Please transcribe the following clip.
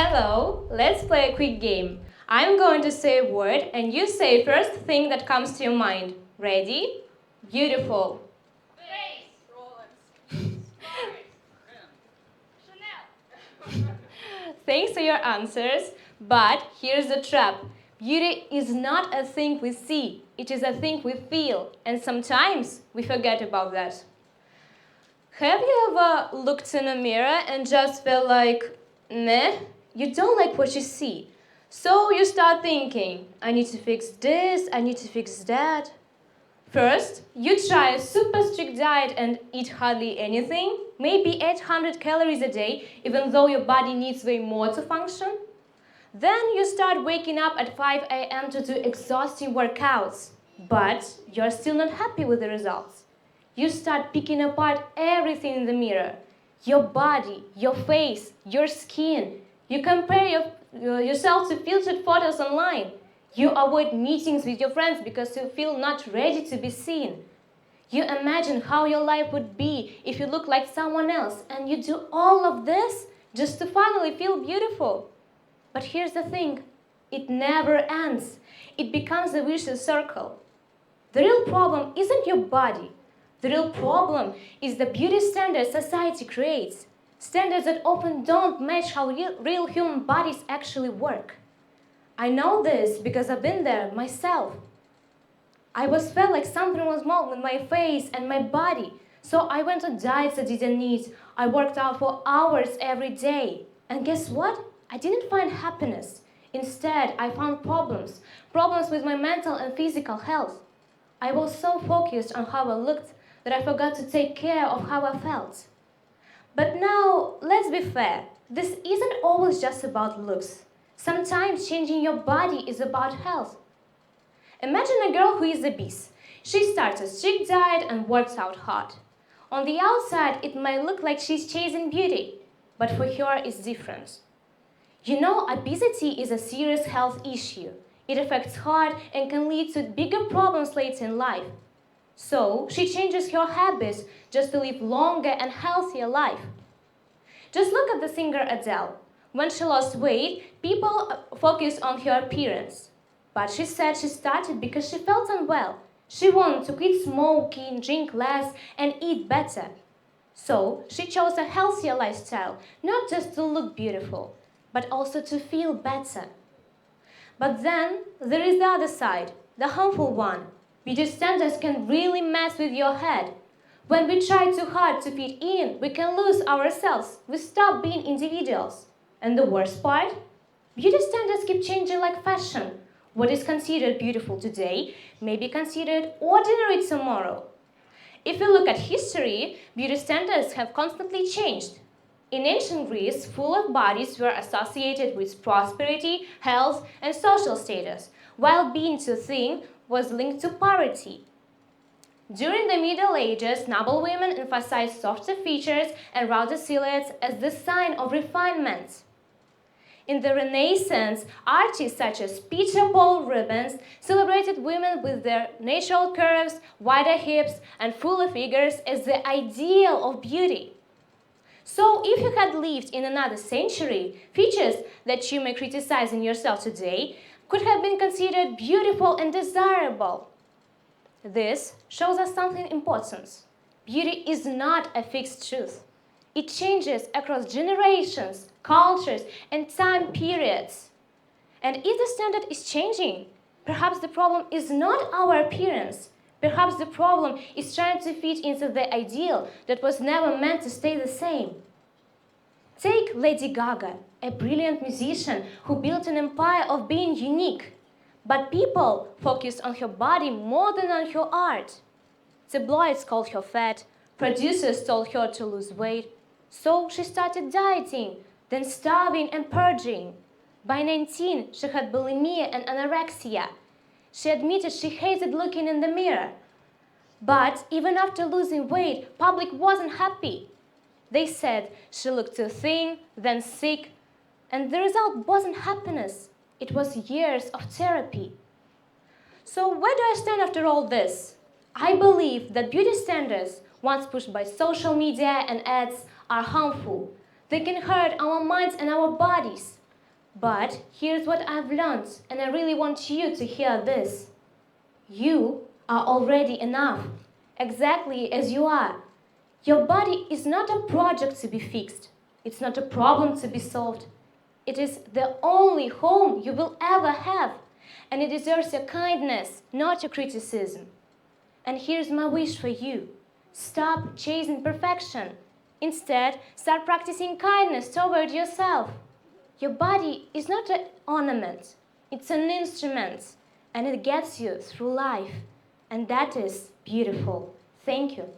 Hello, let's play a quick game. I'm going to say a word and you say first thing that comes to your mind. Ready? Beautiful. Face. Rolex. Chanel. Thanks for your answers, but here's the trap. Beauty is not a thing we see, it is a thing we feel, and sometimes we forget about that. Have you ever looked in a mirror and just felt like, meh, you don't like what you see? So you start thinking, I need to fix this, I need to fix that. First, you try a super strict diet and eat hardly anything, maybe 800 calories a day, even though your body needs way more to function. Then you start waking up at 5 a.m. to do exhausting workouts, but you're still not happy with the results. You start picking apart everything in the mirror. Your body, your face, your skin. You compare yourself to filtered photos online. You avoid meetings with your friends because you feel not ready to be seen. You imagine how your life would be if you look like someone else, and you do all of this just to finally feel beautiful. But here's the thing, it never ends. It becomes a vicious circle. The real problem isn't your body. The real problem is the beauty standards society creates. Standards that often don't match how real human bodies actually work. I know this because I've been there myself. I felt like something was wrong with my face and my body. So I went on diets I didn't need. I worked out for hours every day. And guess what? I didn't find happiness. Instead, I found problems. Problems with my mental and physical health. I was so focused on how I looked that I forgot to take care of how I felt. But now, let's be fair. This isn't always just about looks. Sometimes changing your body is about health. Imagine a girl who is obese. She starts a strict diet and works out hard. On the outside, it might look like she's chasing beauty, but for her it's different. You know, obesity is a serious health issue. It affects heart and can lead to bigger problems later in life. So, she changes her habits just to live longer and healthier life. Just look at the singer Adele. When she lost weight, people focused on her appearance. But she said she started because she felt unwell. She wanted to quit smoking, drink less, and eat better. So, she chose a healthier lifestyle, not just to look beautiful, but also to feel better. But then, there is the other side, the harmful one. Beauty standards can really mess with your head. When we try too hard to fit in, we can lose ourselves. We stop being individuals. And the worst part? Beauty standards keep changing like fashion. What is considered beautiful today may be considered ordinary tomorrow. If you look at history, beauty standards have constantly changed. In ancient Greece, full of bodies were associated with prosperity, health, and social status, while being too thin was linked to poverty. During the Middle Ages, noble women emphasized softer features and rounder silhouettes as the sign of refinement. In the Renaissance, artists such as Peter Paul Rubens celebrated women with their natural curves, wider hips, and fuller figures as the ideal of beauty. So, if you had lived in another century, features that you may criticize in yourself today could have been considered beautiful and desirable. This shows us something important. Beauty is not a fixed truth. It changes across generations, cultures, and time periods. And if the standard is changing, perhaps the problem is not our appearance. Perhaps the problem is trying to fit into the ideal that was never meant to stay the same. Take Lady Gaga, a brilliant musician who built an empire of being unique. But people focused on her body more than on her art. Tabloids called her fat, producers told her to lose weight. So she started dieting, then starving and purging. By 19, she had bulimia and anorexia. She admitted she hated looking in the mirror. But even after losing weight, public wasn't happy. They said she looked too thin, then sick, and the result wasn't happiness. It was years of therapy. So where do I stand after all this? I believe that beauty standards, once pushed by social media and ads, are harmful. They can hurt our minds and our bodies. But here's what I've learned, and I really want you to hear this. You are already enough, exactly as you are. Your body is not a project to be fixed. It's not a problem to be solved. It is the only home you will ever have, and it deserves your kindness, not your criticism. And here's my wish for you. Stop chasing perfection. Instead, start practicing kindness toward yourself. Your body is not an ornament. It's an instrument, and it gets you through life. And that is beautiful. Thank you.